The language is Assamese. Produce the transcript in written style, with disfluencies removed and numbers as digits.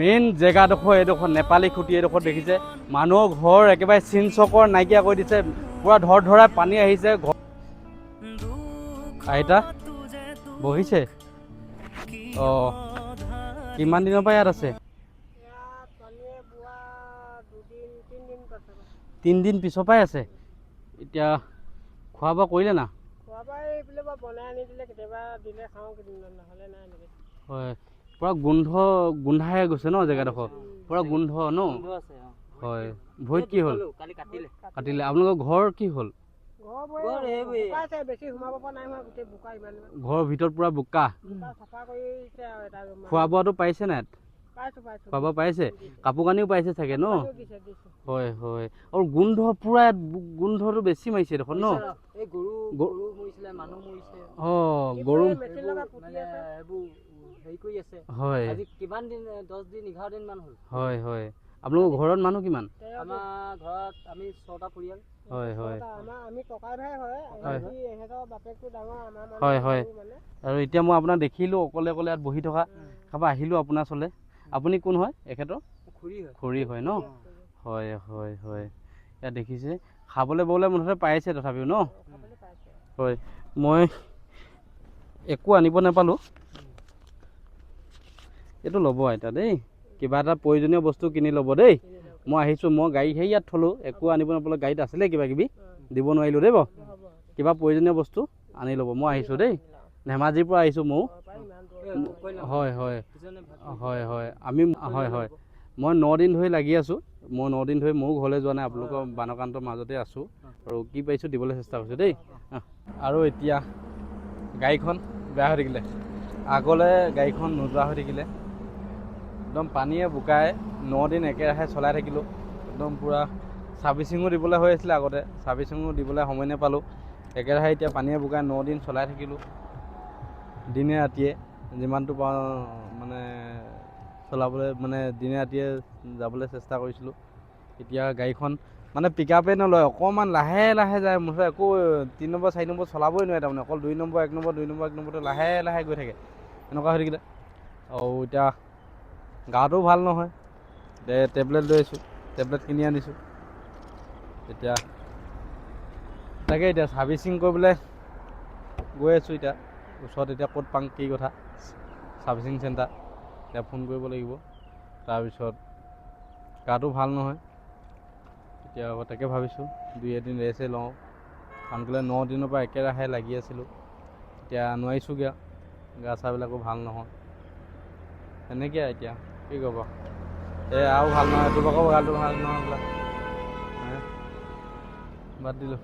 মেইন জেগাডোখৰ এইডোখৰ নেপালী খুঁটি এইডোখৰ দেখিছে মানুহৰ ঘৰ একেবাৰে চিন চকৰ নাইকিয়া কৰি দিছে পুৰা ধৰাই পানী আহিছে আইতা বহিছে কিমান দিনৰ পৰা ইয়াত আছে 3 দিন পিছৰ পৰাই আছে এতিয়া খোৱা বোৱা কৰিলে না হয় পুৰা গোন্ধাই গৈছে ন জেগাডোখৰ পুৰা গোন্ধ ন হয় ভৰিত কি হ'ল কাটিলে আপোনালোকৰ ঘৰ কি হ'ল ঘৰৰ ভিতৰত পুৰা বোকা খোৱা বোৱাটো পাইছে নাই খোৱা বোৱা পাইছে কাপোৰ কানিও পাইছে চাগে ন হয় হয় আৰু পুৰা গোন্ধটো বেছি মাৰিছে দেখোন ন গৰু হয় হয় হয় আপোনালোকৰ ঘৰত মানুহ কিমান আমাৰ ঘৰত আমি 6টা পৰিয়াল হয় হয় আমি ককাই ভাই হয় এহেতৰ বাপেকটো ডাঙৰ আমাৰ হয় হয় আৰু এতিয়া মই আপোনাক দেখিলো অকলে ইয়াত বহি থকা খাব আহিলো আপোনাৰ ওচৰলৈ আপুনি কোন হয় এখেতৰ খুৰী হয় ন হয় হয় হয় ইয়াত দেখিছে খাবলৈ ববলৈ মুঠতে পাইছে তথাপিও ন হয় মই একো আনিব নাপালোঁ এইটো ল'ব আইতা দেই কিবা এটা প্ৰয়োজনীয় বস্তু কিনি ল'ব দেই মই আহিছোঁ মই গাড়ী ইয়াত থলোঁ একো আনিব নাপালোঁ গাড়ীত আছিলে কিবা কিবি দিব নোৱাৰিলোঁ দেই বাৰু কিবা প্ৰয়োজনীয় বস্তু আনি ল'ব মই আহিছোঁ দেই ধেমাজিৰ পৰা আহিছোঁ ময়ো হয় হয় হয় হয় আমি হয় হয় মই 9 দিন ধৰি লাগি আছোঁ মই 9 দিন ধৰি ময়ো ঘৰলৈ যোৱা নাই আপোনালোকৰ বানকান্তৰ মাজতে আছোঁ আৰু কি পাইছোঁ দিবলৈ চেষ্টা কৰিছোঁ দেই আৰু এতিয়া গাড়ীখন বেয়া হৈ থাকিলে আগলৈ গাড়ীখন নোযোৱা হৈ থাকিলে একদম পানীয়ে বোকাই 9 দিন একেৰাহে চলাই থাকিলোঁ একদম পূৰা ছাৰ্ভিচিঙো দিবলৈ হৈ আছিলে আগতে ছাৰ্ভিচিঙো দিবলৈ সময় নাপালোঁ একেৰাহে এতিয়া পানীয়ে বোকাই 9 দিন চলাই থাকিলোঁ দিনে ৰাতিয়ে যিমানটো পাওঁ মানে চলাবলৈ মানে দিনে ৰাতিয়ে যাবলৈ চেষ্টা কৰিছিলোঁ এতিয়া গাড়ীখন মানে পিক আপে নলয় অকণমান লাহে লাহে যায় মুঠতে একো 3 নম্বৰ 4 নম্বৰ চলাবই নোৱাৰে তাৰমানে অকল 2 নম্বৰ 1 নম্বৰ 2 নম্বৰ 1 নম্বৰতে লাহে লাহে গৈ থাকে এনেকুৱা হৈ থাকিলে আৰু এতিয়া গাটোও ভাল নহয় টেবলেট লৈ আহিছোঁ টেবলেট কিনি আনিছোঁ এতিয়া তাকে এতিয়া ছাৰ্ভিচিং কৰিবলৈ গৈ আছোঁ এতিয়া ওচৰত এতিয়া ক'ত পাম কি কথা ছাৰ্ভিচিং চেণ্টাৰ এতিয়া ফোন কৰিব লাগিব তাৰপিছত গাটো ভাল নহয় এতিয়া তাকে ভাবিছোঁ 2-এদিন ৰেষ্টে লওঁ কাৰণ কেলৈ 9 দিনৰ পৰা একেৰাহে লাগি আছিলোঁ এতিয়া নোৱাৰিছোঁগৈ গা চাবিলাকো ভাল নহয় তেনেকৈ এতিয়া কি ক'ব আৰু ভাল নহয় তোমাকো গাটো ভাল নহয় বোলা বাদ দিলোঁ